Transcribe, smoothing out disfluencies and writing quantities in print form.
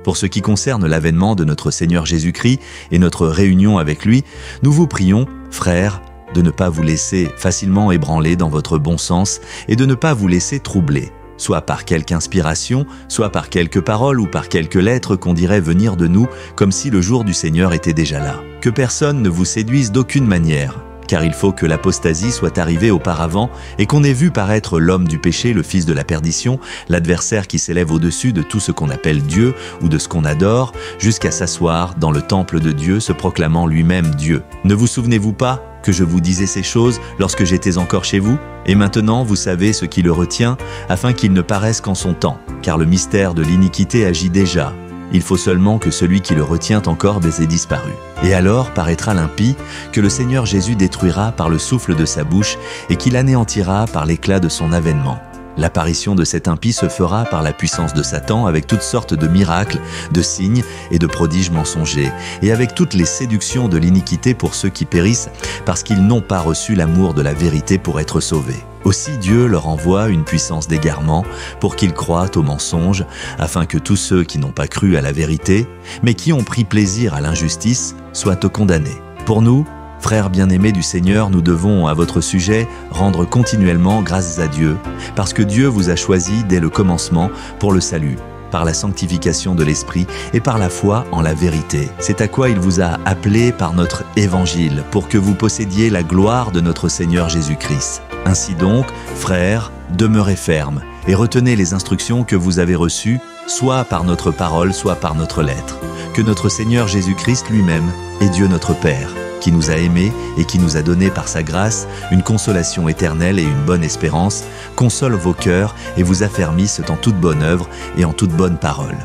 Pour ce qui concerne l'avènement de notre Seigneur Jésus-Christ et notre réunion avec lui, nous vous prions, frères, de ne pas vous laisser facilement ébranler dans votre bon sens et de ne pas vous laisser troubler, soit par quelque inspiration, soit par quelques paroles ou par quelques lettres qu'on dirait venir de nous, comme si le jour du Seigneur était déjà là. Que personne ne vous séduise d'aucune manière, car il faut que l'apostasie soit arrivée auparavant et qu'on ait vu paraître l'homme du péché, le fils de la perdition, l'adversaire qui s'élève au-dessus de tout ce qu'on appelle Dieu ou de ce qu'on adore, jusqu'à s'asseoir dans le temple de Dieu, se proclamant lui-même Dieu. Ne vous souvenez-vous pas que je vous disais ces choses lorsque j'étais encore chez vous? Et maintenant vous savez ce qui le retient, afin qu'il ne paraisse qu'en son temps, car le mystère de l'iniquité agit déjà. Il faut seulement que celui qui le retient encore ait disparu. Et alors paraîtra l'impie que le Seigneur Jésus détruira par le souffle de sa bouche et qu'il anéantira par l'éclat de son avènement. L'apparition de cet impie se fera par la puissance de Satan avec toutes sortes de miracles, de signes et de prodiges mensongers, et avec toutes les séductions de l'iniquité pour ceux qui périssent parce qu'ils n'ont pas reçu l'amour de la vérité pour être sauvés. Aussi Dieu leur envoie une puissance d'égarement pour qu'ils croient au mensonge, afin que tous ceux qui n'ont pas cru à la vérité, mais qui ont pris plaisir à l'injustice, soient condamnés. Pour nous, frères bien-aimés du Seigneur, nous devons, à votre sujet, rendre continuellement grâces à Dieu, parce que Dieu vous a choisi dès le commencement pour le salut, par la sanctification de l'Esprit et par la foi en la vérité. C'est à quoi il vous a appelé par notre évangile, pour que vous possédiez la gloire de notre Seigneur Jésus-Christ. Ainsi donc, frères, demeurez fermes et retenez les instructions que vous avez reçues, soit par notre parole, soit par notre lettre. Que notre Seigneur Jésus-Christ lui-même et Dieu notre Père, qui nous a aimés et qui nous a donné par sa grâce une consolation éternelle et une bonne espérance, console vos cœurs et vous affermisse en toute bonne œuvre et en toute bonne parole.